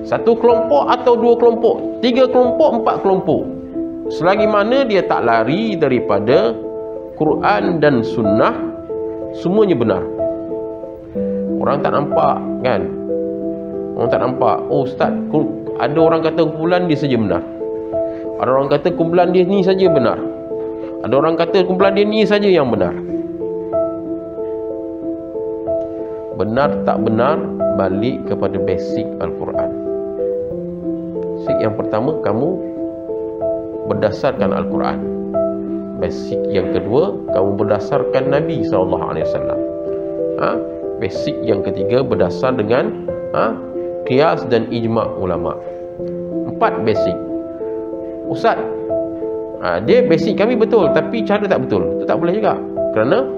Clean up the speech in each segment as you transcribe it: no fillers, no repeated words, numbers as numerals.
Satu kelompok atau dua kelompok, tiga kelompok, empat kelompok, selagi mana dia tak lari daripada Quran dan Sunnah, semuanya benar. Orang tak nampak kan? Orang tak nampak. Oh Ustaz, ada orang kata kumpulan dia saja benar, ada orang kata kumpulan dia ni saja benar, ada orang kata kumpulan dia ni saja yang benar. Benar tak benar balik kepada basic Al-Quran. Basic yang pertama, kamu berdasarkan Al-Quran. Basic yang kedua, kamu berdasarkan Nabi SAW. Basic yang ketiga, berdasar dengan qiyas dan ijma' ulama'. 4 basic. Ustaz, dia basic kami betul, tapi cara tak betul. Itu tak boleh juga. Kerana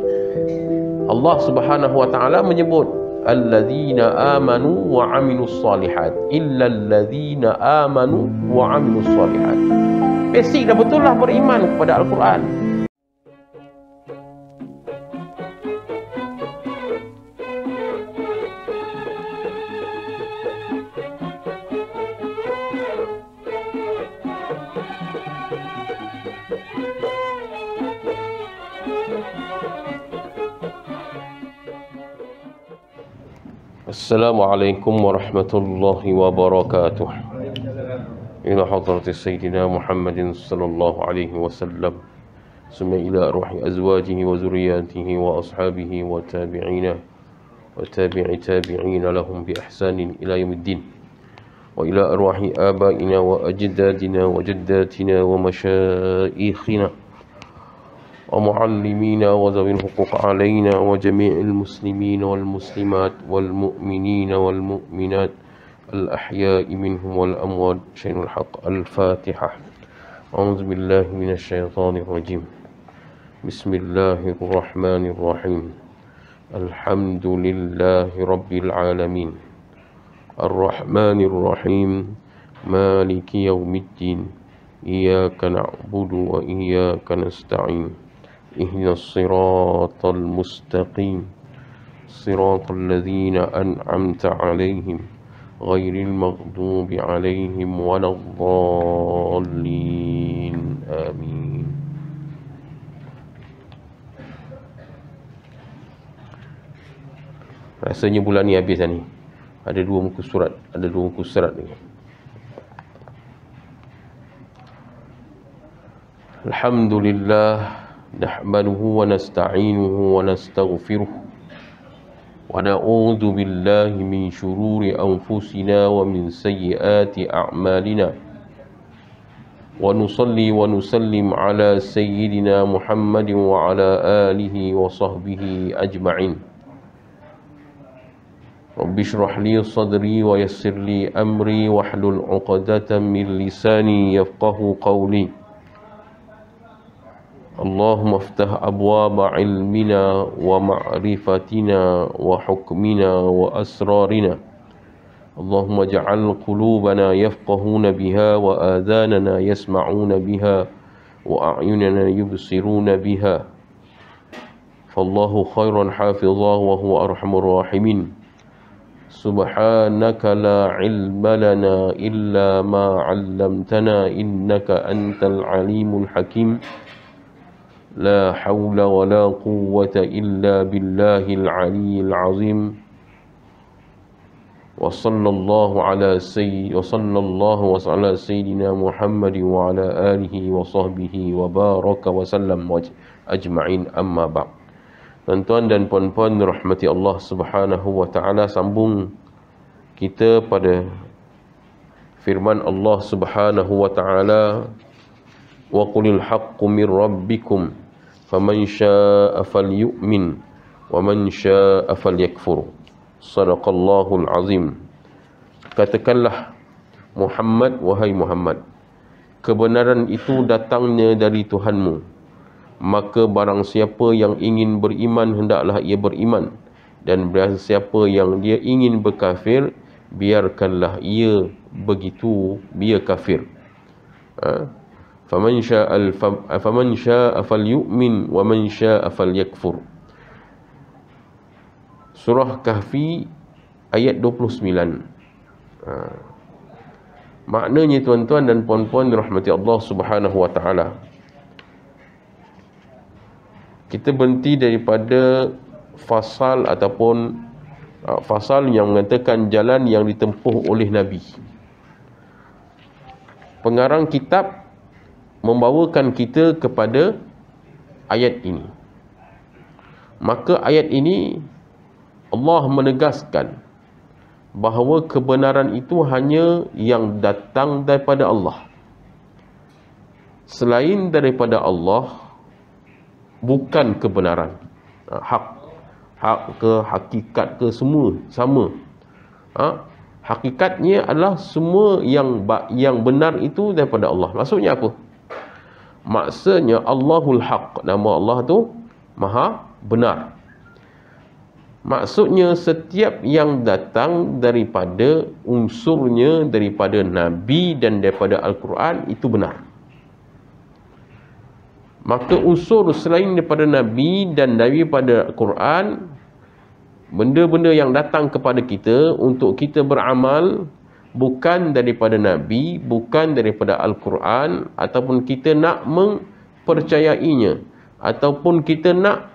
Allah Subhanahu wa taala menyebut alladzina amanu wa amilus solihat, illa alladzina amanu wa amilus solihat. Basic dah betul lah beriman kepada Al-Quran. Assalamualaikum warahmatullahi wabarakatuh. Ila hadrati Sayyidina Muhammadin sallallahu alaihi wasallam, summa ila arwahi azwajihi wa zurriyatihi wa ashabihi wa tabi'ina wa tabi'i tabi'ina lahum bi ihsanin ila yaumiddin, wa ila arwahi abaina wa ajdadina wa jaddatina wa masyayikhina ومعلمينا وذوي الحقوق علينا وجميع المسلمين والمسلمات والمؤمنين والمؤمنات الأحياء منهم والأموات شين الحق. الفاتحة. أعوذ بالله من الشيطان الرجيم. بسم الله الرحمن الرحيم. الحمد لله رب العالمين الرحمن الرحيم مالك يوم الدين إياك نعبد وإياك نستعين اهدنا الصراط المستقيم صراط الذين أنعمت عليهم غير المغضوب عليهم ولا الضالين آمين. Rasanya bulan ni habis ni. Ada 2 muka surat, ada 2 muka surat ni. Alhamdulillah nahmaduhu wa nasta'inuhu wa nastaghfiruh wa na'udzu billahi min shururi anfusina wa min sayyiati a'malina wa nusalli wa nusallim ala sayyidina Muhammadin wa ala alihi wa sahbihi ajma'in. Rabbi shrah li sadri wa yassir li amri wahlul 'uqdatam min lisani yafqahu qawli. اللهم افتح أبواب علمنا ومعرفتنا وحكمنا وأسرارنا. اللهم اجعل قلوبنا يفقهون بها وآذاننا يسمعون بها وأعيننا يبصرون بها، فالله خير حافظا وهو أرحم الراحمين. سبحانك لا علم لنا إلا ما علمتنا إنك أنت العليم الحكيم. لا حول ولا قوة إلا بالله العلي العظيم. وصلى الله على سيدنا محمد وعلى آله وصحبه وبارك وسلم أجمعين. أما بعد. Tuan-tuan dan puan-puan rahmati Allah Subhanahu wa taala, sambung kita pada firman Allah Subhanahu wa taala, wa qulil haqqu mir rabbikum faman syaa'a falyu'min wa man syaa'a falyakfur. Sadaqallahul azim. Katakanlah Muhammad, wahai Muhammad, kebenaran itu datangnya dari Tuhanmu, maka barang siapa yang ingin beriman hendaklah ia beriman, dan barang siapa yang dia ingin berkafir, biarkanlah ia begitu, dia kafir. Faman syaa'a falyu'min wa man syaa'a falyakfur. Surah Kahfi ayat 29. Maknanya tuan-tuan dan puan-puan dirahmati Allah Subhanahu wa taala, kita berhenti daripada fasal ataupun fasal yang mengatakan jalan yang ditempuh oleh Nabi. Pengarang kitab membawakan kita kepada ayat ini. Maka ayat ini Allah menegaskan bahawa kebenaran itu hanya yang datang daripada Allah. Selain daripada Allah, bukan kebenaran. Hak ke hakikat ke semua sama. Hakikatnya adalah semua yang benar itu daripada Allah. Maksudnya apa? Maksudnya Allahul Haq. Nama Allah tu Maha Benar. Maksudnya setiap yang datang daripada unsurnya, daripada Nabi dan daripada Al-Quran, itu benar. Maka unsur selain daripada Nabi dan daripada Al-Quran, benda-benda yang datang kepada kita untuk kita beramal, bukan daripada Nabi, bukan daripada Al-Quran, ataupun kita nak mempercayainya, ataupun kita nak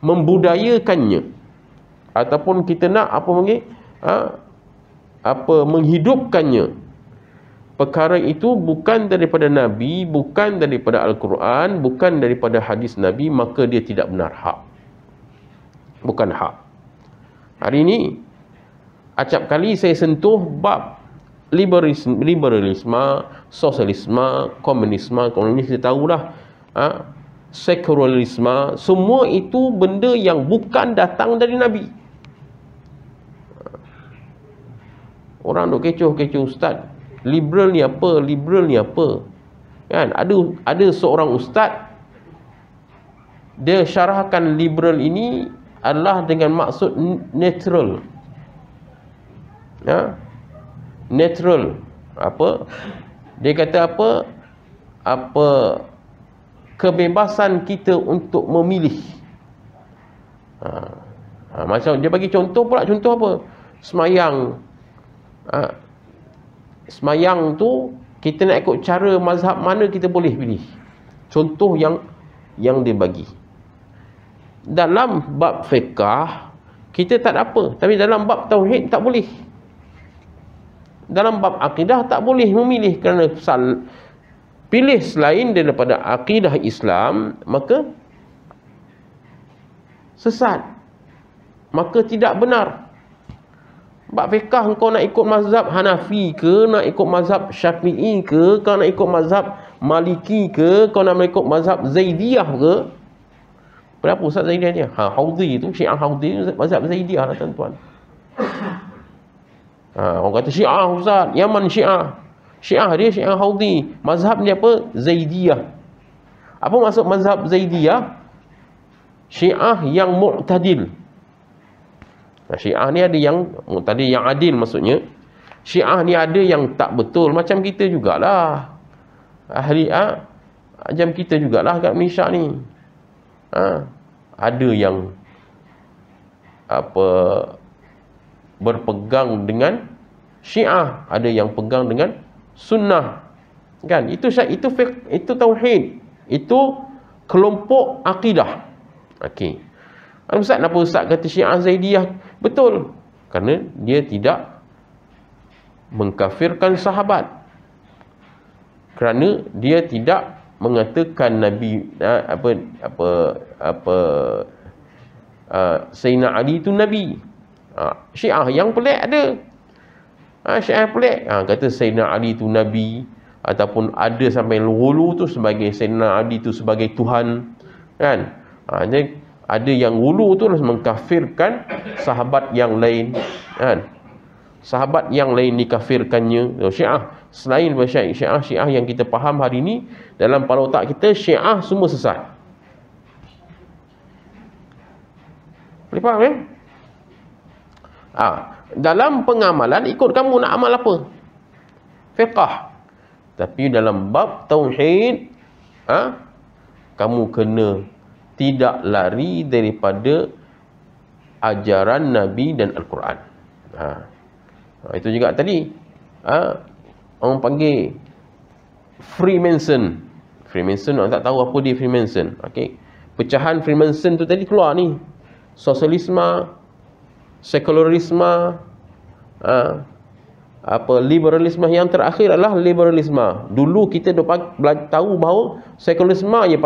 membudayakannya, ataupun kita nak menghidupkannya. Perkara itu bukan daripada Nabi, bukan daripada Al-Quran, bukan daripada hadis Nabi, maka dia tidak benar, hak. Bukan hak. Hari ini acap kali saya sentuh bab liberalisme, sosialisme, komunisme. Kita tahulah, sekularisme, semua itu benda yang bukan datang dari Nabi. Orang duk kecoh-kecoh, ustaz, liberal ni apa, liberal ni apa, kan? Ada seorang ustaz, dia syarahkan liberal ini adalah dengan maksud natural. Natural apa? Dia kata apa kebebasan kita untuk memilih. Macam dia bagi contoh pula, contoh apa? Semayang. Semayang tu kita nak ikut cara mazhab mana kita boleh pilih. Contoh yang dia bagi. Dalam bab fiqah kita tak ada apa, tapi dalam bab tauhid tak boleh. Dalam bab akidah tak boleh memilih, kerana pilih selain daripada akidah Islam, maka sesat, maka tidak benar. Bab fiqah kau nak ikut mazhab Hanafi ke, nak ikut mazhab Syafi'i ke, kau nak ikut mazhab Maliki ke, kau nak ikut mazhab Zaidiyah ke? Kenapa Ustaz Zaidiyah ni? Haudhi tu, Syiah Haudhi, mazhab Zaidiyah lah tuan-tuan. Orang kata Syiah Ustaz, Yaman Syiah. Syiah dia Syiah Haudhi. Mazhab dia apa? Zaidiyah. Apa maksud mazhab Zaidiyah? Syiah yang mu'tadil. Syiah ni ada yang mu'tadil, yang adil maksudnya. Syiah ni ada yang tak betul, macam kita jugalah. Ahli macam kita jugalah kat Malaysia ni. Ada yang berpegang dengan Syiah, ada yang pegang dengan sunnah, kan? Itu tauhid, itu kelompok akidah. Okey, Ustaz, kenapa Ustaz kata Syiah Zaidiyah? Betul, kerana dia tidak mengkafirkan sahabat, kerana dia tidak mengatakan Nabi Sayyidina Ali itu Nabi. Syiah yang pelik ada. Syiah pelik, kata Sayyidina Ali itu Nabi, ataupun ada sampai Ghulu tu sebagai Sayyidina Ali itu sebagai Tuhan, kan? Jadi ada yang Ghulu tu mengkafirkan sahabat yang lain, kan? Sahabat yang lain dikafirkannya. Syiah selain daripada Syiah yang kita faham hari ini dalam kepala otak kita, Syiah semua sesat. Boleh faham, ya? Dalam pengamalan ikut kamu nak amal apa? Fiqah. Tapi dalam bab tauhid, kamu kena tidak lari daripada ajaran Nabi dan Al-Quran. Itu juga tadi. Orang panggil Freemason. Freemason, orang tak tahu apa dia Freemason. Okey. Pecahan Freemason tu tadi keluar ni. Sosialisme, sekularisme, liberalisme. Yang terakhir adalah liberalisme. Dulu kita tahu bahawa sekularisme yang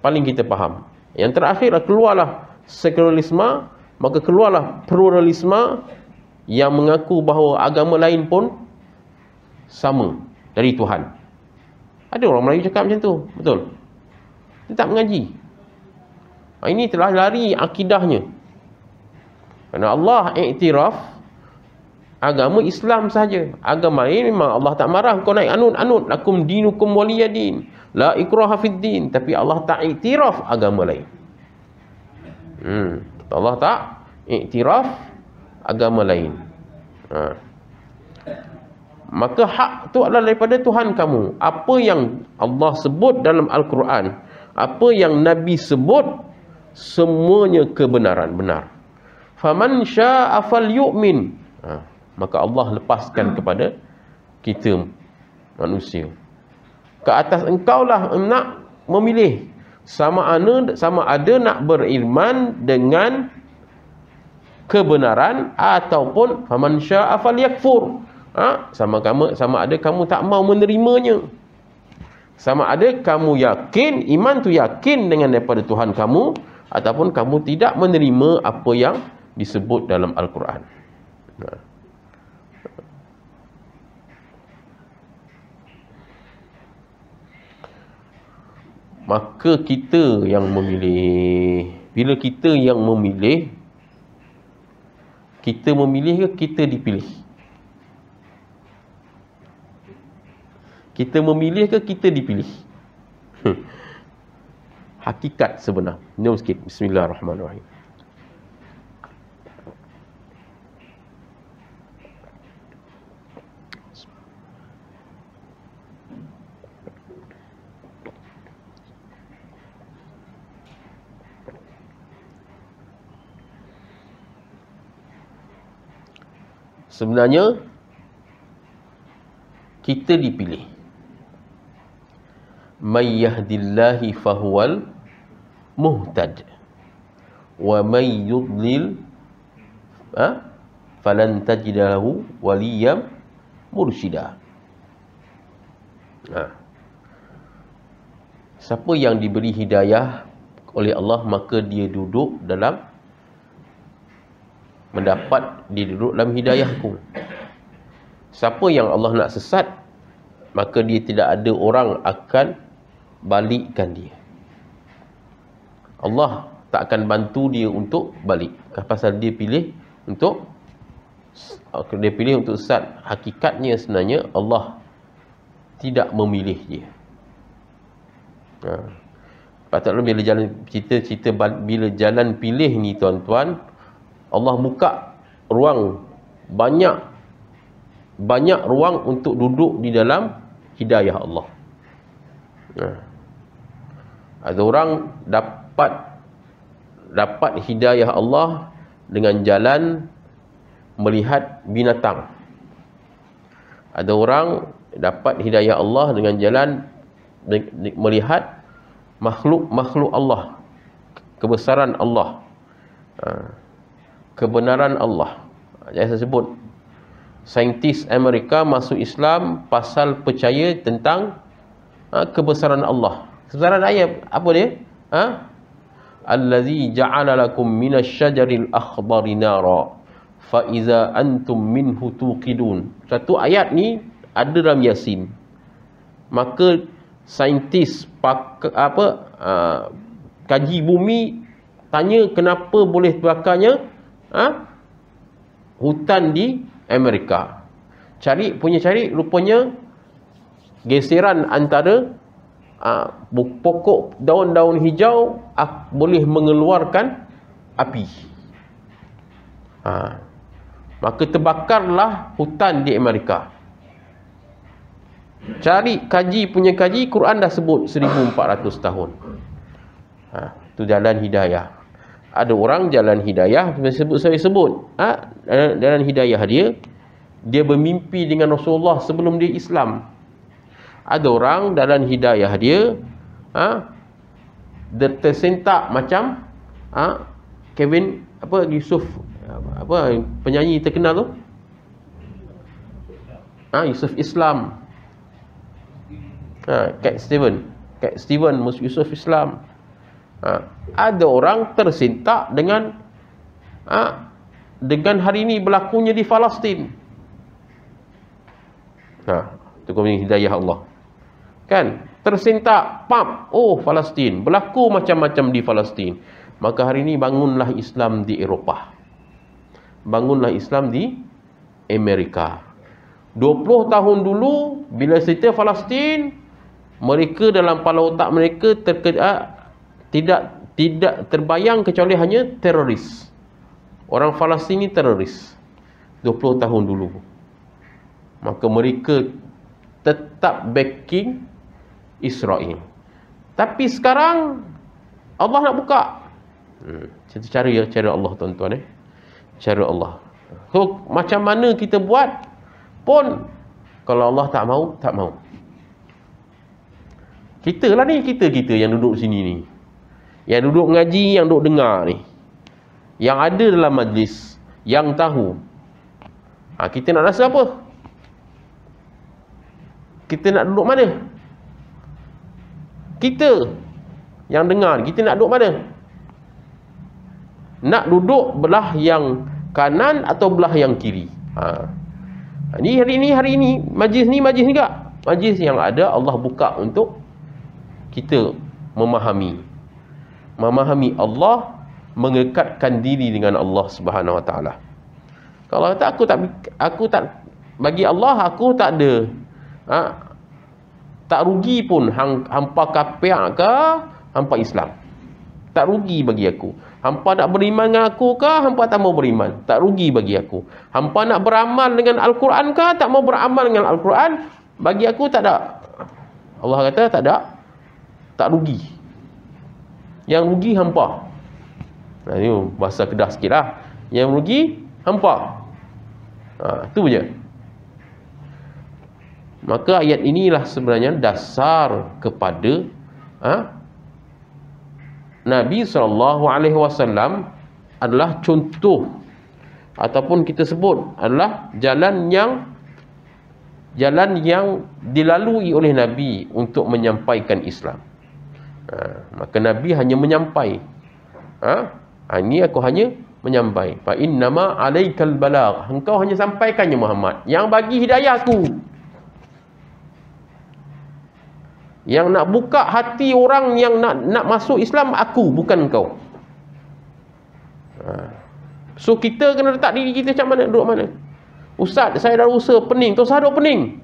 paling kita faham. Yang terakhir keluarlah sekularisme, maka keluarlah pluralisme yang mengaku bahawa agama lain pun sama dari Tuhan. Ada orang Melayu cakap macam tu, betul? Dia tak mengaji. Ini telah lari akidahnya. Kerana Allah iktiraf agama Islam sahaja. Agama lain memang Allah tak marah kau naik anut-anut, lakum dinukum waliyadin, la ikraha fid din. Tapi Allah tak iktiraf agama lain. Allah tak iktiraf agama lain. Maka hak tu adalah daripada Tuhan kamu. Apa yang Allah sebut dalam Al-Quran, apa yang Nabi sebut, semuanya kebenaran, benar. Faman syaa'a falyu'min. Maka Allah lepaskan kepada kita manusia. Ke atas engkaulah nak memilih sama ada nak beriman dengan kebenaran ataupun faman syaa'a falyakfur. Sama ada kamu tak mau menerimanya. Sama ada kamu yakin, iman tu yakin dengan daripada Tuhan kamu, ataupun kamu tidak menerima apa yang disebut dalam Al-Quran. Maka kita yang memilih. Bila kita yang memilih, kita memilih ke kita dipilih? Kita memilih ke kita dipilih? Hakikat sebenar. Jom sikit. Bismillahirrahmanirrahim. Sebenarnya kita dipilih. May yahdillahi fahuwal muhtad wa may yudlil falan tajida lahu waliyyan mursyida. Siapa yang diberi hidayah oleh Allah, maka dia duduk dalam dalam hidayahku. Siapa yang Allah nak sesat, maka dia tidak ada orang akan balikkan dia. Allah tak akan bantu dia untuk balik. Pasal dia pilih untuk sesat. Hakikatnya sebenarnya Allah tidak memilih dia. Patutlah bila jalan pilih ni tuan-tuan, Allah buka ruang, banyak ruang untuk duduk di dalam hidayah Allah. Ada orang dapat hidayah Allah dengan jalan melihat binatang. Ada orang dapat hidayah Allah dengan jalan melihat makhluk Allah, kebesaran Allah, kebenaran Allah. Saya sebut saintis Amerika masuk Islam pasal percaya tentang kebesaran Allah. Kebesaran ayat apa dia? Allazi ja'ala lakum minasyajaril akhdari nara fa iza antum minhu tuqidun. Satu ayat ni ada dalam Yasin. Maka saintis kaji bumi tanya kenapa boleh terbakarnya hutan di Amerika. Cari rupanya geseran antara pokok daun-daun hijau boleh mengeluarkan api. Maka terbakarlah hutan di Amerika. Kaji, Quran dah sebut 1400 tahun. Itu jalan hidayah. Ada orang jalan hidayah saya sebut jalan hidayah dia dia bermimpi dengan Rasulullah sebelum dia Islam. Ada orang dalam hidayah dia dia tersentak macam Kevin Yusuf penyanyi terkenal tu, Yusuf Islam, Cat Steven Yusuf Islam. Ada orang tersentak dengan hari ini berlakunya di Palestin. Itu kemudian hidayah Allah. Kan? Tersentak, Palestin, berlaku macam-macam di Palestin. Maka hari ini bangunlah Islam di Eropah. Bangunlah Islam di Amerika. 20 tahun dulu bila cerita Palestin, mereka dalam kepala otak mereka tidak terbayang kecuali hanya teroris. Orang Palestin ni teroris 20 tahun dulu. Maka mereka tetap backing Israel. Tapi sekarang Allah nak buka. Cara Allah, tuan-tuan. Cara Allah. So, macam mana kita buat pun, kalau Allah tak mau, tak mau. Kita lah ni, kita yang duduk sini ni, yang duduk mengaji, yang duduk dengar ni, yang ada dalam majlis, yang tahu. Kita nak rasa apa? Kita nak duduk mana? Kita yang dengar, kita nak duduk mana? Nak duduk belah yang kanan atau belah yang kiri? Ni hari ini majlis ni juga. Majlis yang ada Allah buka untuk kita memahami Allah, mengekatkan diri dengan Allah Subhanahu Wa Taala. Kalau aku tak bagi Allah, aku tak ada tak rugi pun hampa kafir ke hampa Islam. Tak rugi bagi aku. Hampa nak beriman dengan aku ke hampa tak mau beriman, tak rugi bagi aku. Hampa nak beramal dengan Al-Quran ke tak mau beramal dengan Al-Quran, bagi aku tak ada. Allah kata tak ada, tak rugi. Yang rugi hampa. Ini bahasa Kedah sikit lah. Yang rugi hampa. Itu je. Maka ayat inilah sebenarnya dasar kepada Nabi SAW adalah contoh, ataupun kita sebut adalah jalan yang dilalui oleh Nabi untuk menyampaikan Islam. Maka Nabi hanya menyampai. Ini aku hanya menyampai. Fa innama alaikal balagh. Engkau hanya sampaikannya Muhammad. Yang bagi hidayah aku. Yang nak buka hati orang yang nak masuk Islam aku, bukan kau. So kita kena letak diri kita macam mana, duduk mana. Ustaz, saya dah usaha pening. Tak usah duduk pening.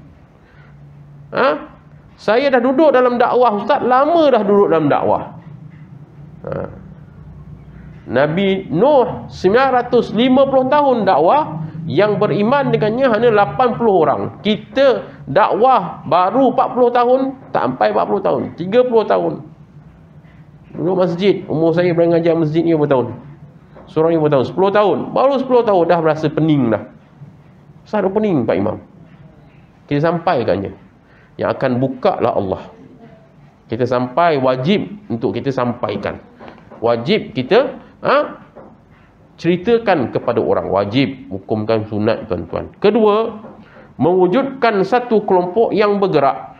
Saya dah duduk dalam dakwah. Ustaz, lama dah duduk dalam dakwah. Nabi Nuh 950 tahun dakwah, yang beriman dengannya hanya 80 orang. Kita dakwah baru 40 tahun, tak sampai 40 tahun, 30 tahun. Duduk masjid, umur saya mengajar masjid ni berapa tahun? Seorang ni berapa tahun? 10 tahun. Baru 10 tahun dah berasa pening dah. Satu pening Pak Imam. Kita sampaikannya. Yang akan buka lah Allah. Kita sampai, wajib untuk kita sampaikan. Wajib kita ceritakan kepada orang. Wajib, hukumkan sunat, tuan-tuan. Kedua, mewujudkan satu kelompok yang bergerak.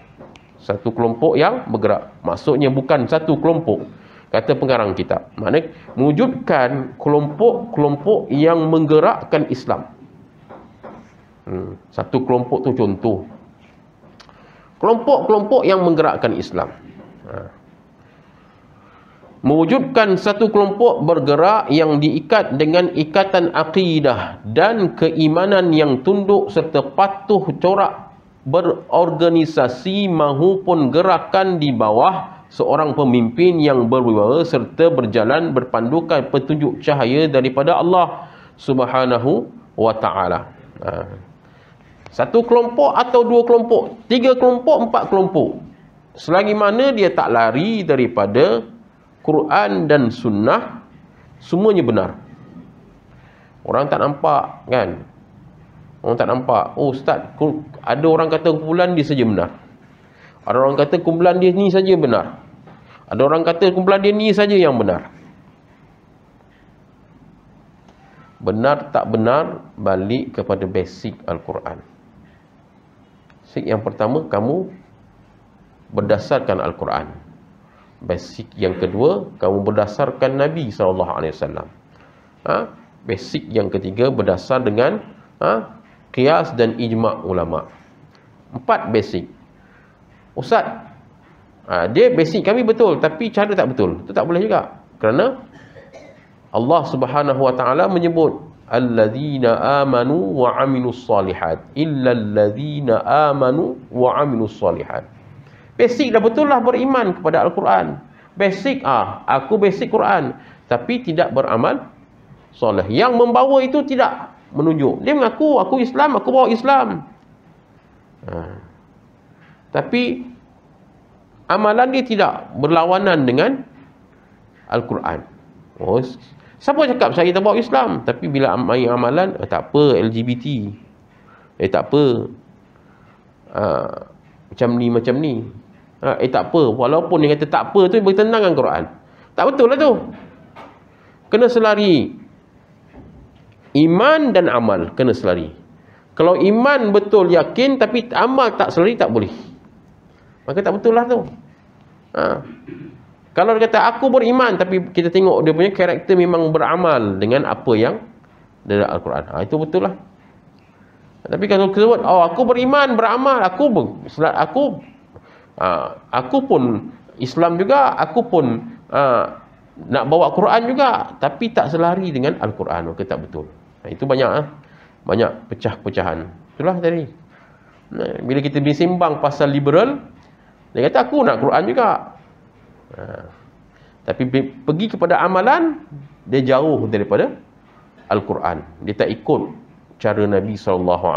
Satu kelompok yang bergerak. Maksudnya bukan satu kelompok. Kata pengarang kitab. Maknanya mewujudkan kelompok-kelompok yang menggerakkan Islam. Satu kelompok tu contoh. Kelompok-kelompok yang menggerakkan Islam. Mewujudkan satu kelompok bergerak yang diikat dengan ikatan akidah dan keimanan yang tunduk serta patuh corak berorganisasi maupun gerakan di bawah seorang pemimpin yang berwibawa serta berjalan berpandukan petunjuk cahaya daripada Allah Subhanahu wa Ta'ala. Satu kelompok atau dua kelompok, tiga kelompok, empat kelompok, selagi mana dia tak lari daripada Quran dan Sunnah, semuanya benar. Orang tak nampak kan? Orang tak nampak. Oh ustaz, ada orang kata kumpulan dia saja benar. Ada orang kata kumpulan dia ni saja benar. Ada orang kata kumpulan dia ni saja yang benar. Benar tak benar balik kepada basic Al-Quran. Basic yang pertama, kamu berdasarkan Al-Quran. Basic yang kedua, kamu berdasarkan Nabi SAW. Basic yang ketiga, berdasar dengan qiyas dan ijma' ulama'. 4 basic. Ustaz, dia basic kami betul, tapi cara tak betul. Itu tak boleh juga. Kerana Allah Subhanahu wa taala menyebut alladzina amanu wa amilus solihat illal ladzina amanu wa amilus solihat. Basic dah betul lah beriman kepada Al-Quran. Basic aku basic Quran, tapi tidak beramal soleh. Yang membawa itu tidak menunjuk. Dia mengaku aku Islam, aku bawa Islam. Tapi amalan dia tidak berlawanan dengan Al-Quran. Siapa cakap saya tak bawa Islam? Tapi bila main amalan, tak apa LGBT. Tak apa. Macam ni. Tak apa. Walaupun dia kata tak apa tu bertentangan dengan Quran. Tak betul lah tu. Kena selari. Iman dan amal kena selari. Kalau iman betul yakin tapi amal tak selari, tak boleh. Maka tak betul lah tu. Kalau dia kata aku beriman tapi kita tengok dia punya karakter memang beramal dengan apa yang dari Al-Quran, itu betul lah. Tapi kalau sebut aku beriman, beramal, aku pun Islam juga, aku pun nak bawa Quran juga, tapi tak selari dengan Al-Quran, maka tak betul. Itu banyak pecah-pecahan. Itulah tadi. Bila kita bersimbang pasal liberal, dia kata aku nak Quran juga. Tapi pergi kepada amalan, dia jauh daripada Al-Quran. Dia tak ikut cara Nabi SAW.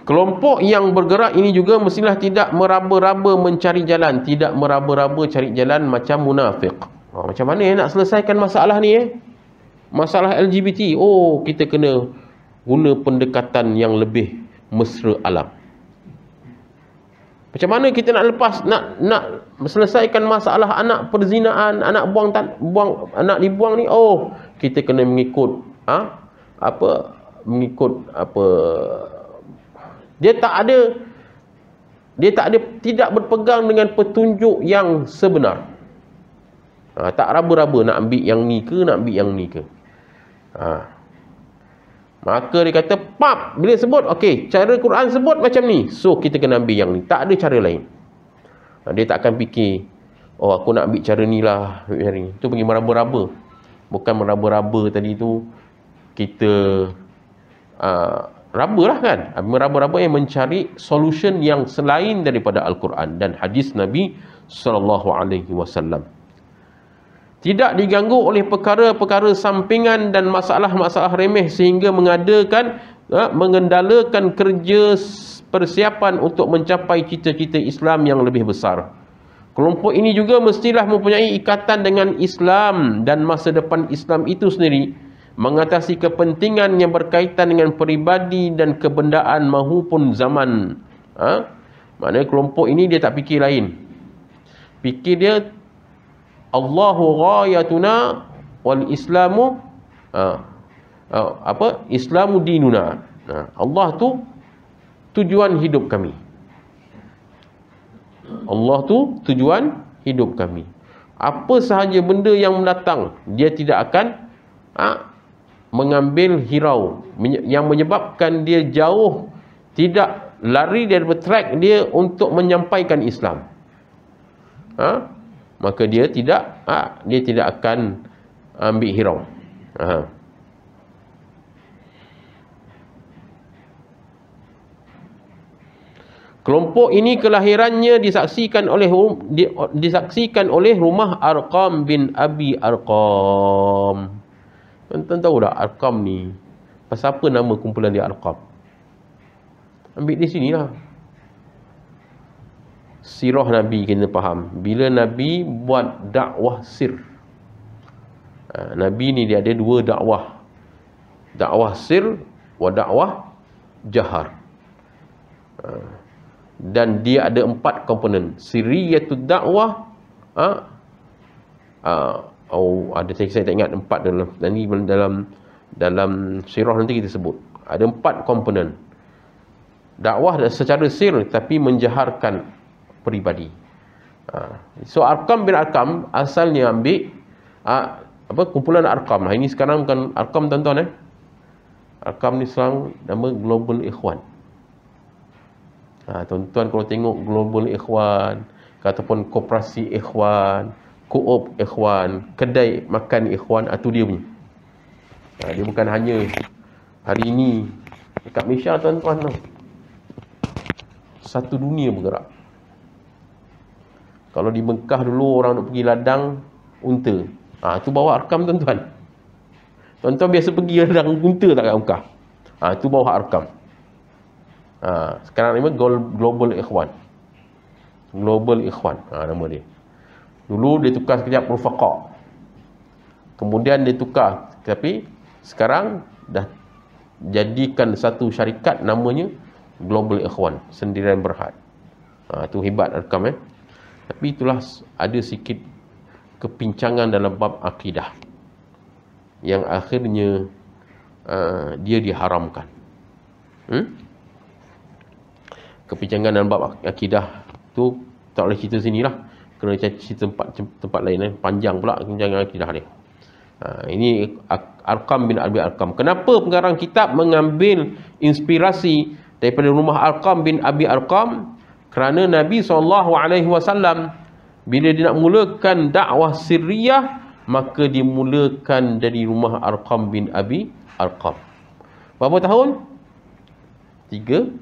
Kelompok yang bergerak ini juga mestilah tidak meraba-raba mencari jalan, tidak meraba-raba cari jalan macam munafik. Macam mana nak selesaikan masalah ni? Masalah LGBT. Kita kena guna pendekatan yang lebih mesra alam. Macam mana kita nak lepas, nak selesaikan masalah anak perzinaan, anak anak dibuang ni? Kita kena mengikut tidak berpegang dengan petunjuk yang sebenar. Tak raba-raba nak ambil yang ni ke, nak ambil yang ni ke. Maka dia kata, bila sebut, cara Quran sebut macam ni, so kita kena ambil yang ni. Tak ada cara lain. Dia tak akan fikir, aku nak ambil cara ni lah. Itu pergi meraba-raba. Bukan meraba-raba tadi tu, kita raba lah kan. Meraba-raba yang mencari solution yang selain daripada Al-Quran dan hadis Nabi SAW. Tidak diganggu oleh perkara-perkara sampingan dan masalah-masalah remeh sehingga mengendalakan kerja persiapan untuk mencapai cita-cita Islam yang lebih besar. Kelompok ini juga mestilah mempunyai ikatan dengan Islam dan masa depan Islam itu sendiri, mengatasi kepentingan yang berkaitan dengan peribadi dan kebendaan mahupun zaman. Maknanya kelompok ini dia tak fikir lain. Fikir dia Allahu ghayatuna wal islamu Islamu dinuna. Allah tu tujuan hidup kami. Allah tu tujuan hidup kami. Apa sahaja benda yang mendatang, dia tidak akan mengambil hirau yang menyebabkan dia jauh, tidak lari daripada track dia untuk menyampaikan Islam. Maka dia tidak akan ambil hirau. Kelompok ini kelahirannya disaksikan oleh rumah Arqam bin Abi Arqam. Tuan-tuan tahu tak Arqam ni pasal apa nama kumpulan dia Arqam? Ambil di sinilah. Sirah Nabi kena faham. Bila Nabi buat dakwah sir, Nabi ni dia ada dua dakwah. Dakwah sir wa dakwah jahar. Dan dia ada 4 komponen. Sirriyatud dakwah, ada saya tak ingat 4 dalam sirah nanti kita sebut. Ada 4 komponen. Dakwah secara sir tapi menjaharkan peribadi. So Arqam bin Arqam asalnya ambil kumpulan Arqam. Ini sekarang bukan Arqam tuan-tuan. Arqam ni sekarang nama Global Ikhwan. Tuan-tuan kalau tengok Global Ikhwan ataupun Koperasi Ikhwan, Koop Ikhwan, kedai makan Ikhwan, itu dia punya. Dia bukan hanya hari ini dekat Malaysia tuan-tuan. Satu dunia bergerak. Kalau di Mekah dulu orang nak pergi ladang unta, tu bawa Arqam tuan-tuan. Tuan-tuan biasa pergi ladang unta tak kat Mekah? Tu bawa Arqam. Sekarang nama Global Ikhwan. Global Ikhwan, nama dia. Dulu dia tukar sekejap Rufaqa. Kemudian dia tukar, tapi sekarang dah jadikan satu syarikat namanya Global Ikhwan, Sendirian Berhad. Tu hebat Arqam. Tapi itulah ada sikit kepincangan dalam bab akidah yang akhirnya dia diharamkan. Kepincangan dalam bab akidah tu tak boleh cerita sini lah, kena cerita tempat lain. Panjang pula kepincangan akidah dia. Ini Arqam bin Abi Arqam. Kenapa pengarang kitab mengambil inspirasi daripada rumah Arqam bin Abi Arqam? Kerana Nabi SAW bila dia nak mulakan dakwah sirriyah, maka dimulakan dari rumah Arqam bin Abi Arqam. Berapa tahun? 3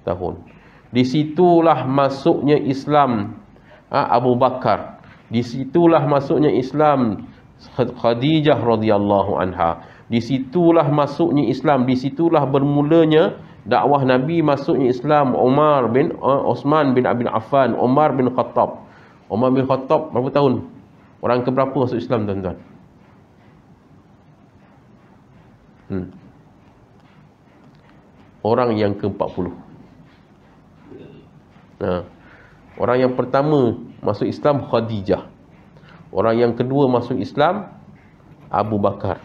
tahun. Di situlah masuknya Islam Abu Bakar. Di situlah masuknya Islam Khadijah radhiyallahu anha. Di situlah masuknya Islam, di situlah bermulanya dakwah Nabi, masuknya Islam Osman bin Abi Affan, Umar bin Khattab. Umar bin Khattab berapa tahun? Orang keberapa masuk Islam tuan-tuan? Orang yang ke-40. Orang yang pertama masuk Islam Khadijah. Orang yang kedua masuk Islam Abu Bakar.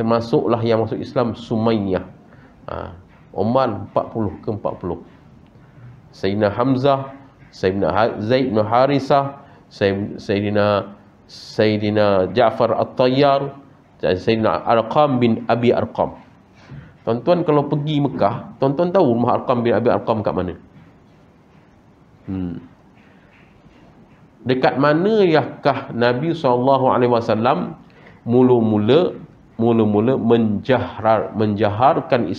Termasuklah yang masuk Islam Sumayyah. Umar 40 ke-40. Sayyidina Hamzah, Sayyidina Zaid bin Harisah, Sayyidina Ja'far At-Tayyar, dan Sayyidina Arqam bin Abi Arqam. Tuan-tuan kalau pergi Mekah, tuan-tuan tahu rumah Arqam bin Abi Arqam kat mana? Dekat mana yakah Nabi SAW mula-mula menjaharkan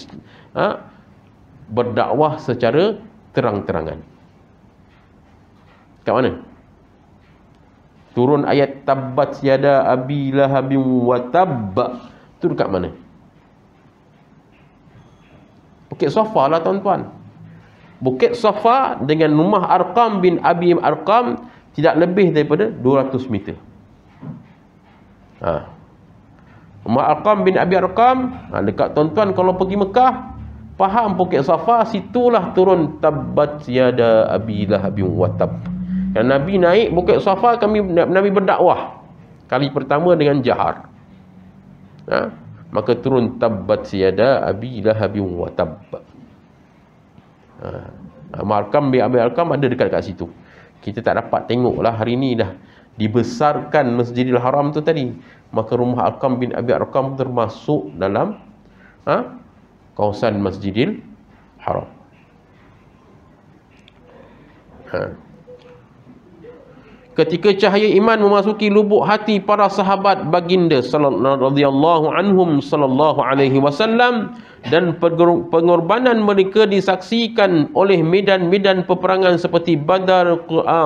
berdakwah secara terang-terangan? Kat mana? Turun ayat tabbat yada abi lahabin wa tabb. Tu dekat mana? Bukit Safa lah tuan-tuan. Bukit Safa dengan rumah Arqam bin Abi Arqam tidak lebih daripada 200 meter. Rumah Arqam bin Abi Arqam dekat tuan-tuan kalau pergi Mekah, faham Bukit Safa, situlah turun tabbat yada abi lahabin wa tabb. Dan Nabi naik Bukit Safa, Nabi berdakwah kali pertama dengan jahar. Maka turun tabbat yada abi lahabin wa tabb. Arqam bin Abi Arqam ada dekat situ. Kita tak dapat tengoklah hari ni dah dibesarkan Masjidil Haram tu tadi. Maka rumah Arqam bin Abi Arqam termasuk dalam kawasan Masjidil Haram. Ketika cahaya iman memasuki lubuk hati para sahabat baginda radhiyallahu anhum sallallahu alaihi wasallam, dan pengorbanan mereka disaksikan oleh medan-medan peperangan seperti Badar,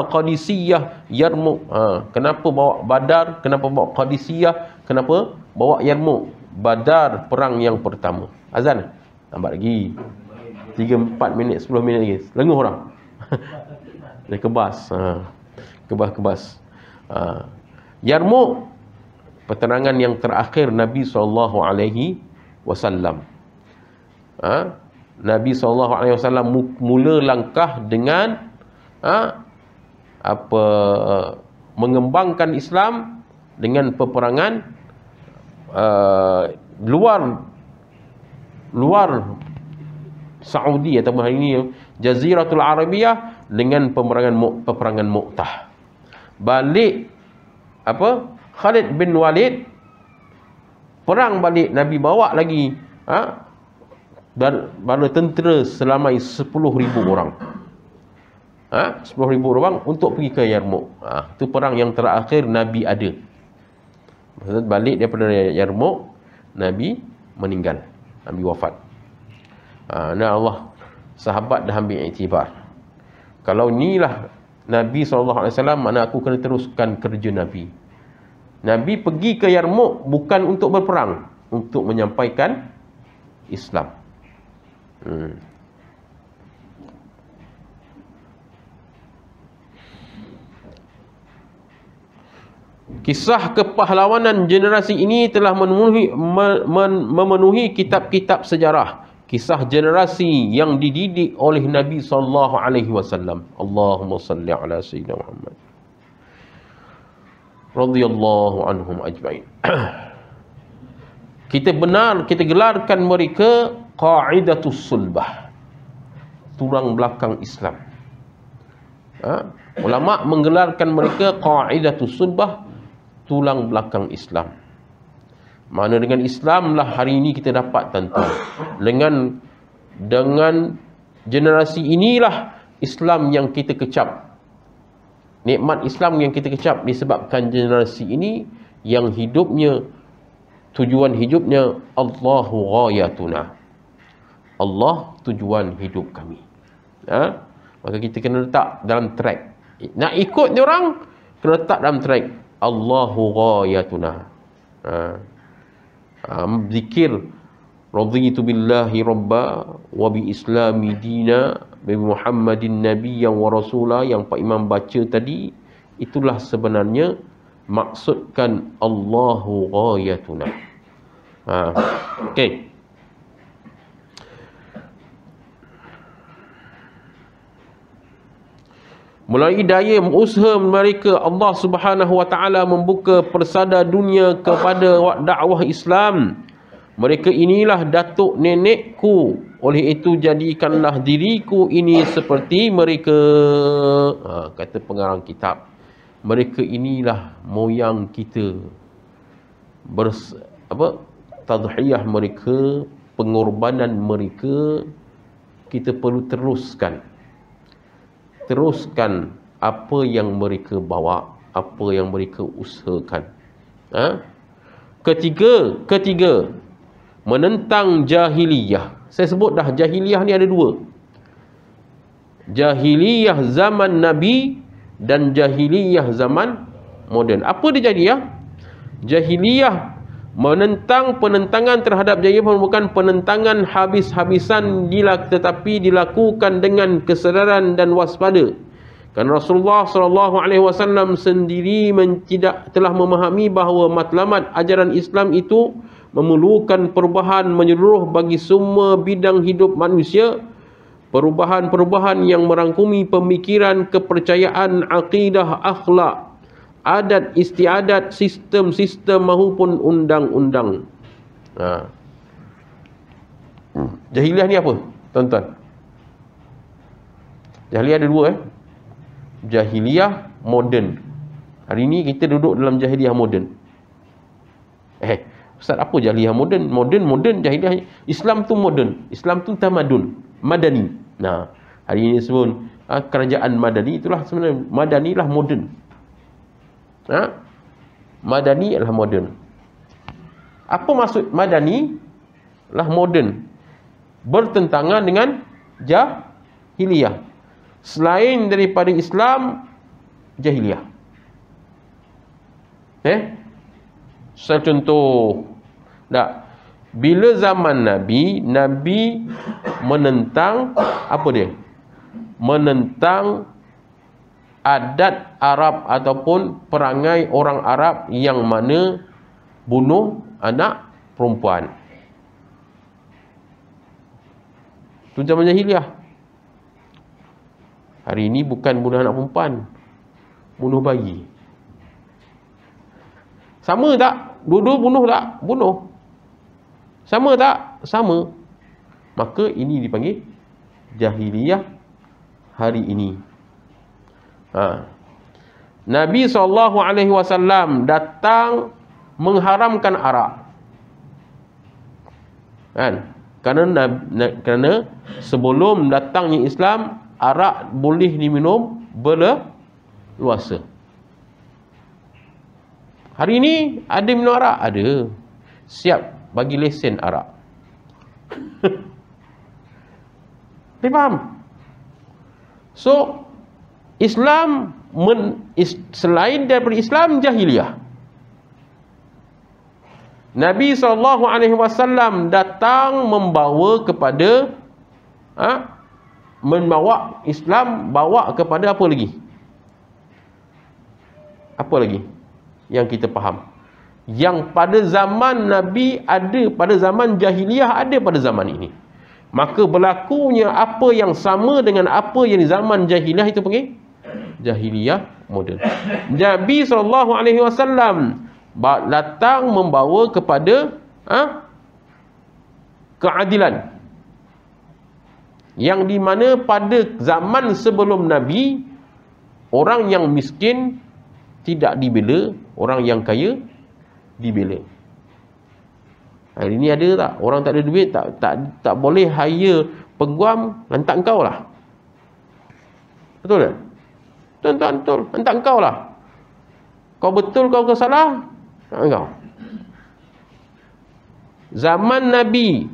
Qadisiyah, Yarmouk. Kenapa bawa Badar? Kenapa bawa Qadisiyah? Kenapa bawa Yarmouk? Badar perang yang pertama. Azan. Nampak lagi 3-4 minit, 10 minit lagi. Lenguh orang. Dia kebas. Kebas. Yarmouk Peterangan yang terakhir Nabi SAW. Nabi SAW mula langkah dengan mengembangkan Islam dengan peperangan luar Saudi ataupun hari ini Jaziratul Arabiyah dengan peperangan Mu'tah. Balik Khalid bin Walid perang balik, Nabi bawa lagi bala tentera selamai 10,000 orang. 10,000 orang untuk pergi ke Yarmouk. Itu perang yang terakhir Nabi ada. Maksud balik daripada Yarmouk, Nabi meninggal, Nabi wafat. Allah sahabat dah ambil iktibar. Kalau inilah Nabi SAW, mana aku kena teruskan kerja Nabi. Nabi pergi ke Yarmouk bukan untuk berperang, untuk menyampaikan Islam. Kisah kepahlawanan generasi ini telah memenuhi kitab-kitab sejarah. Kisah generasi yang dididik oleh Nabi SAW. Allahumma salli ala Sayyidina Muhammad radhiyallahu anhum ajma'in. Kita gelarkan mereka Qa'idatus Sulbah, tulang belakang Islam. Ulama menggelarkan mereka Qa'idatus Sulbah, tulang belakang Islam. Mana dengan Islam lah hari ini kita dapat tuan-tuan. Dengan generasi inilah Islam yang kita kecap. Nikmat Islam yang kita kecap disebabkan generasi ini yang hidupnya, tujuan hidupnya Allahu ghayatuna. Allah tujuan hidup kami. Maka kita kena letak dalam track. Nak ikut dia orang, kena letak dalam track Allahu ghayatuna. Zikir raditu billahi rabba wa bi islami dina bi Muhammadin nabiyyan wa rasula, yang Pak Imam baca tadi, itulah sebenarnya maksudkan Allahu ghayatuna. Okey. Melalui daya usaha mereka, Allah Subhanahu wa taala membuka persada dunia kepada dakwah Islam. Mereka inilah datuk nenekku, oleh itu jadikanlah diriku ini seperti mereka. Kata pengarang kitab, mereka inilah moyang kita. Tadhiyah mereka, pengorbanan mereka, kita perlu teruskan apa yang mereka bawa, apa yang mereka usahakan. Ketiga, menentang jahiliyah. Saya sebut dah, jahiliyah ni ada dua. Jahiliyah zaman Nabi dan jahiliyah zaman moden. Apa dia jahiliyah? Jahiliyah menentang, penentangan terhadap jahiliyah bukan penentangan habis-habisan, tetapi dilakukan dengan kesedaran dan waspada. Kan Rasulullah SAW sendiri telah memahami bahawa matlamat ajaran Islam itu memerlukan perubahan menyeluruh bagi semua bidang hidup manusia. Perubahan-perubahan yang merangkumi pemikiran, kepercayaan, akidah, akhlak, adat istiadat, sistem-sistem maupun undang-undang. Jahiliyah ni apa, tuan-tuan? Jahiliyah ada dua. Jahiliyah moden. Hari ni kita duduk dalam jahiliyah moden. Ustaz, apa jahiliyah moden? Moden jahiliyah. Islam tu moden. Islam tu tamadun, madani. Hari ini sebut kerajaan madani, itulah sebenarnya madani lah moden. Madani adalah moden. Apa maksud madani lah moden? Bertentangan dengan jahiliyah. Selain daripada Islam, jahiliyah. Saya contoh. Bila zaman Nabi menentang apa dia? Menentang adat Arab ataupun perangai orang Arab yang mana bunuh anak perempuan. Itu zaman jahiliah. Hari ini bukan bunuh anak perempuan, bunuh bayi. Sama tak? Dua-dua bunuh tak? Bunuh. Sama tak? Sama. Maka ini dipanggil jahiliyah hari ini. Nabi SAW datang mengharamkan arak. Kan? Kerana sebelum datangnya Islam, arak boleh diminum berleluasa. Hari ini ada minum arak? Ada. Siap bagi lesen arak. Dia faham? So, Islam selain daripada Islam, jahiliyah. Nabi SAW datang membawa kepada membawa Islam, bawa kepada apa lagi? Apa lagi yang kita faham? Yang pada zaman Nabi ada, pada zaman jahiliyah ada pada zaman ini. Maka berlakunya apa yang sama dengan apa yang di zaman jahiliyah, itu panggil jahiliyah moden. Nabi SAW datang membawa kepada keadilan, yang di mana pada zaman sebelum Nabi, orang yang miskin tidak dibela, orang yang kaya dibela. Hari ini ada tak? Orang tak ada duit, tak boleh hire peguam, lantak engkau lah. Betul tak? Betul. Lantak engkau lah. Kau betul, kau salah, engkau. Zaman Nabi,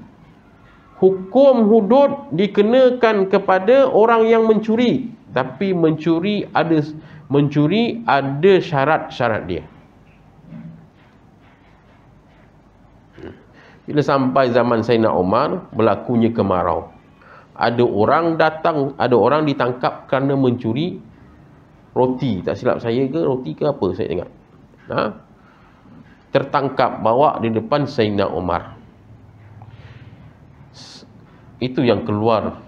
hukum hudud dikenakan kepada orang yang mencuri. Tapi mencuri ada syarat-syarat dia. Bila sampai zaman Sayyidina Umar, berlakunya kemarau. Ada orang datang, ada orang ditangkap kerana mencuri roti. Tak silap saya ke, roti ke apa saya ingat. Tertangkap, bawa di depan Sayyidina Umar. Itu yang keluar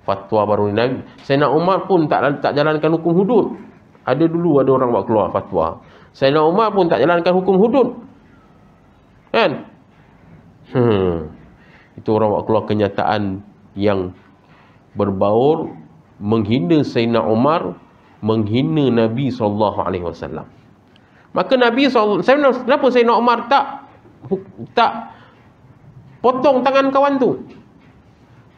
fatwa baru Nabi. Sayyidina Umar pun tak jalankan hukum hudud. Ada orang buat keluar fatwa. Sayyidina Umar pun tak jalankan hukum hudud. Kan? Itu orang buat keluar kenyataan yang berbaur, menghina Sayyidina Umar, menghina Nabi SAW. Maka Nabi SAW, kenapa Sayyidina Umar tak potong tangan kawan tu?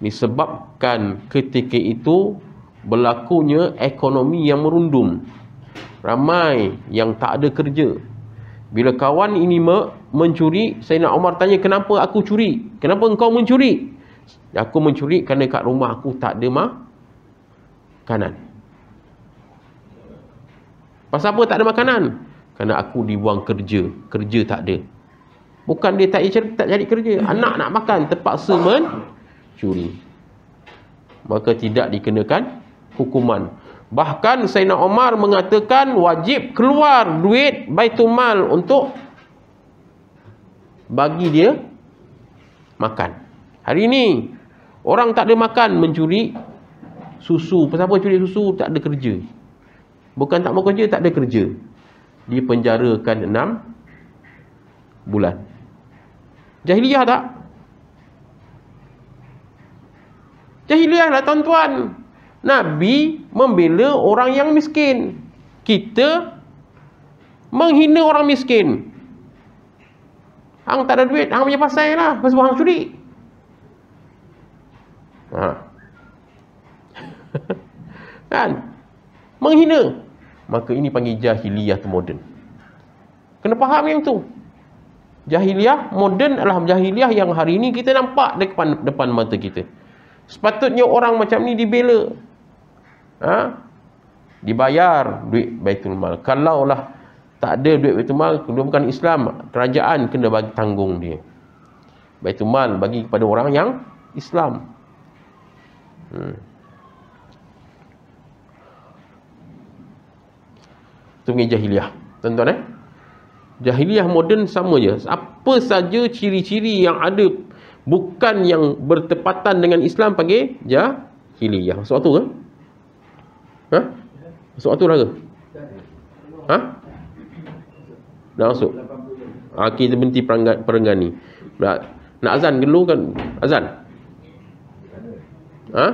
Disebabkan ketika itu berlakunya ekonomi yang merundum. Ramai yang tak ada kerja. Bila kawan ini mencuri, Sayyidina Umar tanya, kenapa aku curi? Kenapa engkau mencuri? Aku mencuri kerana kat rumah aku tak ada makanan. Pasal apa tak ada makanan? Kerana aku dibuang kerja. Kerja tak ada. Bukan dia tak cari kerja. Anak nak makan, terpaksa mencuri. Maka tidak dikenakan hukuman. Bahkan Sayyidina Umar mengatakan wajib keluar duit Baitul Mal untuk bagi dia makan. Hari ini orang tak ada makan, mencuri susu. Pasal apa curi susu? Tak ada kerja. Bukan tak mau kerja, tak ada kerja. Dipenjarakan 6 bulan. Jahiliyah tak? Jahiliyah lah tuan-tuan. Nabi membela orang yang miskin. Kita menghina orang miskin. Hang tak ada duit, hang punya pasal lah, sebab hang curi. Kan? Menghina. Maka ini panggil jahiliyah moden. Kena faham yang tu. Jahiliyah moden adalah jahiliyah yang hari ini kita nampak depan mata kita. Sepatutnya orang macam ni dibela. Dibayar duit Baitul Mal. Kalaulah tak ada duit Baitul Mal, dia bukan Islam, kerajaan kena bagi tanggung dia. Baitul Mal bagi kepada orang yang Islam. Itu punya jahiliyah, tuan-tuan. Jahiliyah moden sama je. Apa saja ciri-ciri yang ada bukan yang bertepatan dengan Islam panggil jahiliyah. Masuk waktu ke? Ha? Masuk waktu dah ke? Ha? Dah masuk. Kita berhenti perenggan ni. Nak azan dulu kan? Azan? Ha?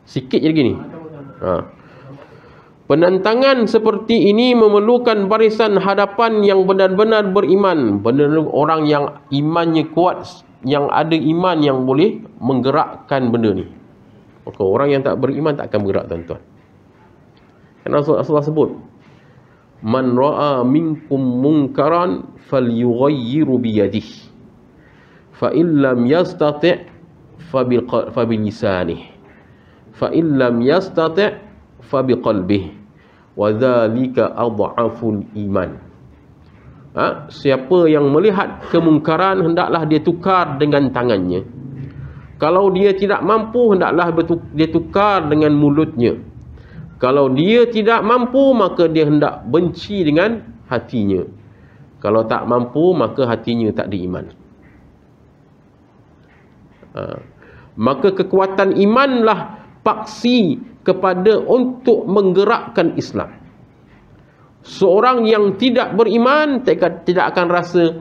Sikit je lagi ni. Penentangan seperti ini memerlukan barisan hadapan yang benar-benar beriman. Benar-benar orang yang imannya kuat, yang ada iman yang boleh menggerakkan benda ni. Maka orang yang tak beriman tak akan bergerak, tuan-tuan. Kerana Rasulullah sebut, man ra'a minkum munkaran falyughayyiru biyadihi fa illam yastati' fa bilisanih fa illam yastati' fa biqalbihi wa dzalika adhaful iman. Siapa yang melihat kemungkaran hendaklah dia tukar dengan tangannya. Kalau dia tidak mampu hendaklah dia tukar dengan mulutnya. Kalau dia tidak mampu maka dia hendak benci dengan hatinya. Kalau tak mampu maka hatinya tak ada iman. Maka kekuatan imanlah paksi kepada untuk menggerakkan Islam. Seorang yang tidak beriman tidak akan rasa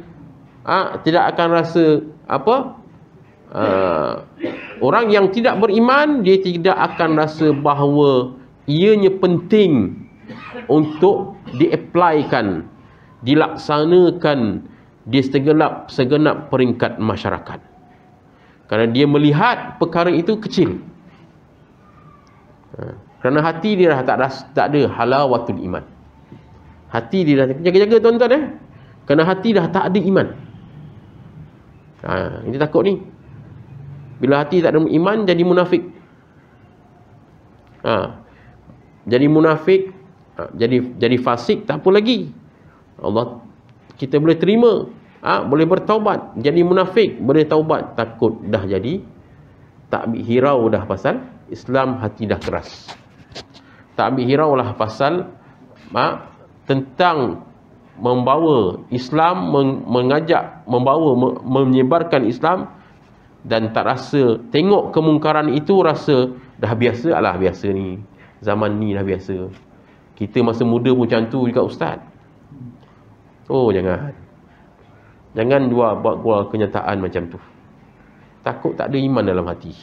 orang yang tidak beriman dia tidak akan rasa bahawa ianya penting untuk diaplikan, dilaksanakan di segenap peringkat masyarakat. Kerana dia melihat perkara itu kecil. Kerana hati dia dah tak ada halawatul iman. Hati dia dah jaga-jaga, tuan-tuan. Kerana hati dah tak ada iman. Ini takut ni. Bila hati tak ada iman, jadi munafik. Jadi munafik, jadi fasik, tak apa lagi. Allah, kita boleh terima, boleh bertaubat. Jadi munafik, boleh taubat. Takut dah jadi tak ambil hirau dah pasal Islam, hati dah keras. Tak ambil hirau lah pasal tentang membawa Islam, menyebarkan Islam, dan tak rasa, tengok kemungkaran itu rasa dah biasa lah, biasa ni, zaman ni dah biasa. Kita masa muda pun macam tu juga, ustaz. Oh, jangan buat keluar kenyataan macam tu. Takut tak ada iman dalam hati.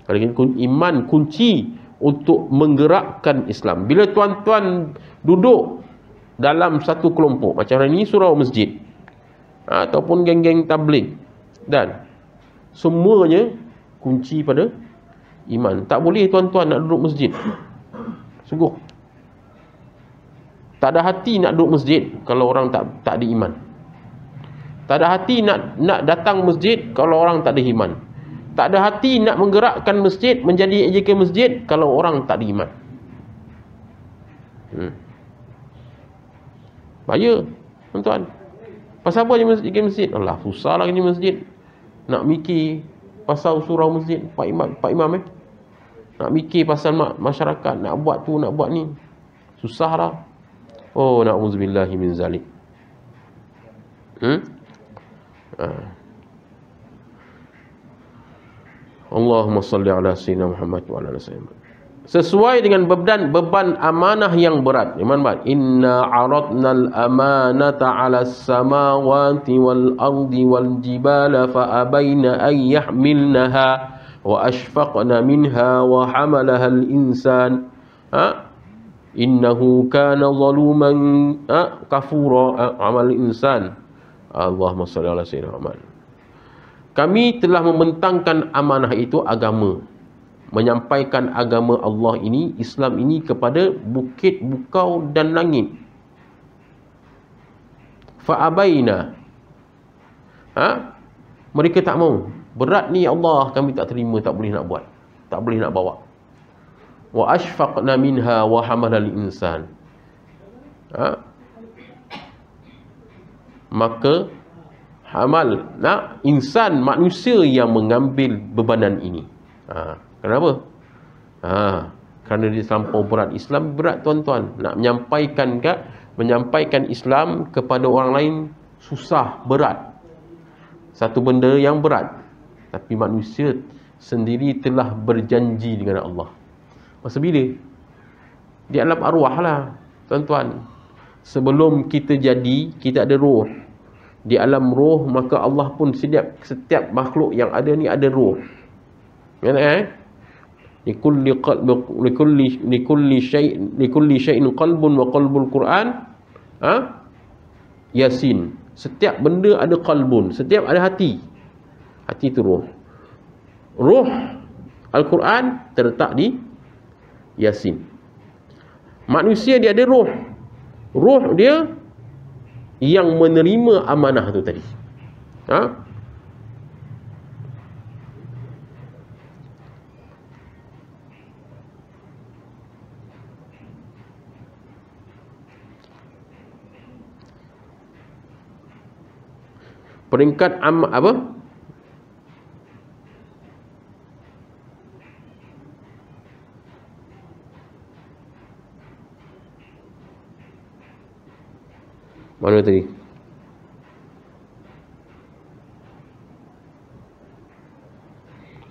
Kalau iman kunci untuk menggerakkan Islam. Bila tuan-tuan duduk dalam satu kelompok macam hari ni, surau masjid ataupun geng-geng tabligh, dan semuanya kunci pada iman. Tak boleh tuan-tuan nak duduk masjid, sungguh tak ada hati nak duduk masjid kalau orang tak ada iman. Tak ada hati nak datang masjid kalau orang tak ada iman. Tak ada hati nak menggerakkan masjid, menjadi ejekan masjid kalau orang tak ada iman. Bahaya, tuan-tuan. Pasal apa je masjid? Allah, susah lah ni masjid. Nak mikir pasal surau masjid, Pak Imam nak mikir pasal masyarakat, nak buat tu, nak buat ni. Susah lah. Oh, na'udzubillahi min zalik. Allahumma salli ala sayyidina Muhammad wa ala sayyidina. Sesuai dengan beban amanah yang berat. Inna aradnal amanata 'alas samawati wal ardi wal jibala fa abaina an yahmilnaha wa ashfaqna minha wa hamalaha al insan. Innahu kana zaluman kafura. Amal insan. Allahumma salli ala sayyidina Muhammad. Kami telah membentangkan amanah itu, agama, menyampaikan agama Allah ini, Islam ini, kepada bukit, bukau dan langit. Fa'abaina. Mereka tak mau. Berat ni Allah, kami tak terima, tak boleh nak buat, tak boleh nak bawa. Wa ashfaqna minha wa hamalal insan. Maka insan, manusia yang mengambil bebanan ini. Kenapa? kerana dia terlampau berat. Islam berat tuan-tuan. Nak menyampaikan Islam kepada orang lain susah, berat. Satu benda yang berat. Tapi manusia sendiri telah berjanji dengan Allah. Masa bila? Di alam arwah lah tuan-tuan. Sebelum kita jadi, kita ada roh. Di alam roh, maka Allah pun setiap makhluk yang ada ni ada roh. Likulli syai'in qalbun wa qalbul Quran Yasin. Setiap benda ada qalbun, setiap ada hati. Hati itu roh. Roh Al-Quran terletak di Yasin. Manusia dia ada roh. Roh dia yang menerima amanah tu tadi. Peringkat apa? Mana tadi?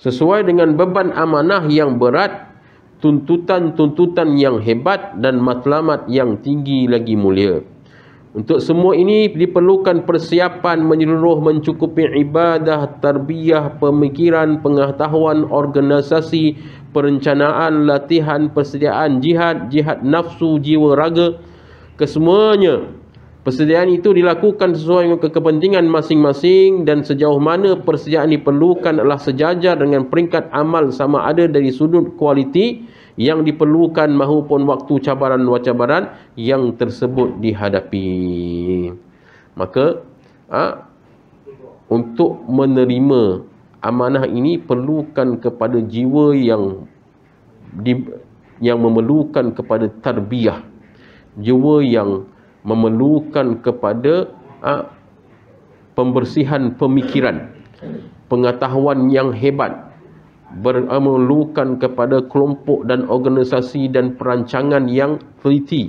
Sesuai dengan beban amanah yang berat, tuntutan-tuntutan yang hebat dan matlamat yang tinggi lagi mulia. Untuk semua ini diperlukan persiapan menyeluruh mencukupi ibadah, tarbiyah, pemikiran, pengetahuan, organisasi, perencanaan, latihan, persediaan jihad nafsu, jiwa, raga, kesemuanya. Persediaan itu dilakukan sesuai dengan kepentingan masing-masing dan sejauh mana persediaan diperlukan adalah sejajar dengan peringkat amal sama ada dari sudut kualiti yang diperlukan maupun waktu cabaran-cabaran yang tersebut dihadapi. Maka untuk menerima amanah ini perlukan kepada jiwa yang memerlukan kepada tarbiyah, jiwa yang memerlukan kepada pembersihan pemikiran, pengetahuan yang hebat, memerlukan kepada kelompok dan organisasi dan perancangan yang teliti,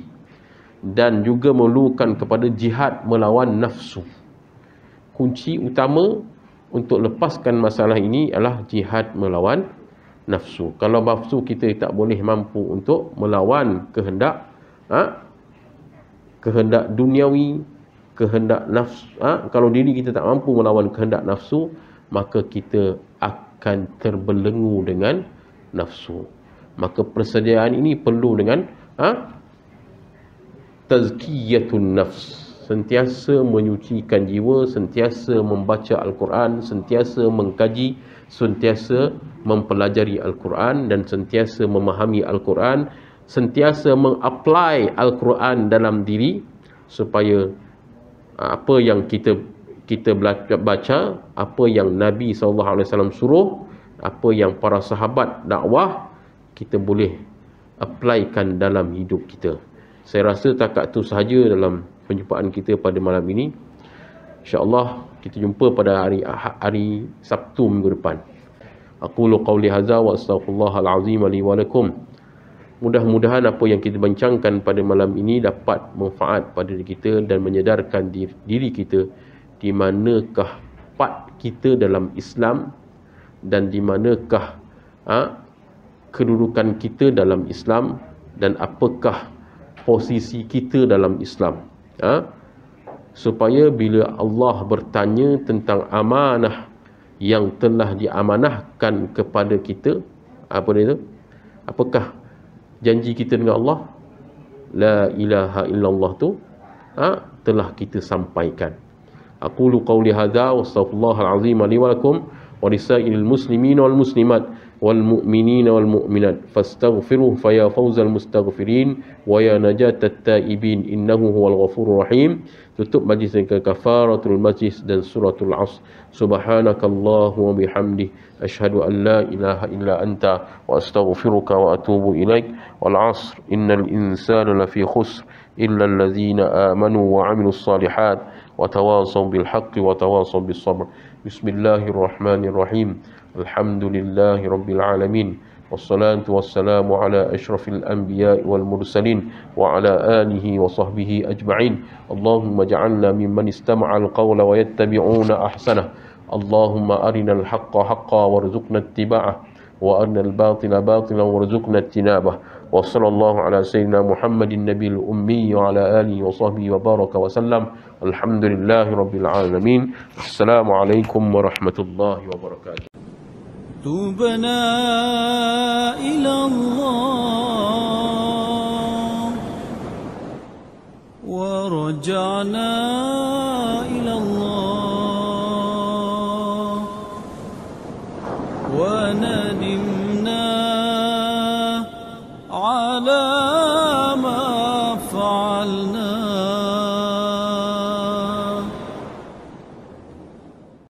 dan juga memerlukan kepada jihad melawan nafsu. Kunci utama untuk lepaskan masalah ini adalah jihad melawan nafsu. Kalau nafsu kita tak boleh mampu untuk melawan kehendak duniawi, kehendak nafsu, kalau diri kita tak mampu melawan kehendak nafsu, maka kita akan terbelenggu dengan nafsu. Maka persediaan ini perlu dengan tazkiyatun nafs, sentiasa menyucikan jiwa, sentiasa membaca Al-Quran, sentiasa mengkaji, sentiasa mempelajari Al-Quran dan sentiasa memahami Al-Quran, sentiasa mengapply Al-Quran dalam diri supaya apa yang kita baca, apa yang Nabi SAW suruh, apa yang para sahabat dakwah, kita boleh applykan dalam hidup kita. Saya rasa takat itu sahaja dalam penjumpaan kita pada malam ini. InsyaAllah kita jumpa pada hari Sabtu minggu depan. Aqulu qawli hadza wa astaghfirullahal azim li wa lakum. Mudah-mudahan apa yang kita bincangkan pada malam ini dapat manfaat pada diri kita dan menyedarkan diri kita di manakah part kita dalam Islam dan di manakah kedudukan kita dalam Islam dan apakah posisi kita dalam Islam. Supaya bila Allah bertanya tentang amanah yang telah diamanahkan kepada kita, apa dia tu? Apakah janji kita dengan Allah? La ilaha illallah tu telah kita sampaikan. Aqulu qawli hadza wa astaghfirullahal azim li wa lakum wa lisairil muslimin wal muslimat wal mu'minin wal mu'minat fastaghfiruhu fa ya fawzal mustaghfirin wa ya najatat taibin innahu huwal ghafurur rahim. Tutup majlis dengan kafaratul majlis dan suratul Asr. Subhanakallahumma bihamdih asyhadu an la ilaha illa anta wa astaghfiruka wa atubu ilaik. Wal 'asr innal insana lafi khusr illa allazina amanu wa 'amilus salihat wa tawasaw bil haqqi wa tawasaw bis sabr. Bismillahirrahmanirrahim. Alhamdulillahi rabbil alamin. والصلاة والسلام على أشرف الأنبياء والمرسلين وعلى آله وصحبه أجمعين. اللهم اجعلنا ممن استمع القول ويتبعون أحسنه. اللهم أرنا الحق حقا وارزقنا اتباعه، وأرنا الباطل باطلا وارزقنا اجتنابه. وصلى الله على سيدنا محمد النبي الأمي وعلى آله وصحبه وبارك وسلم. الحمد لله رب العالمين. السلام عليكم ورحمة الله وبركاته. تبنا إلى الله ورجعنا إلى الله وندمنا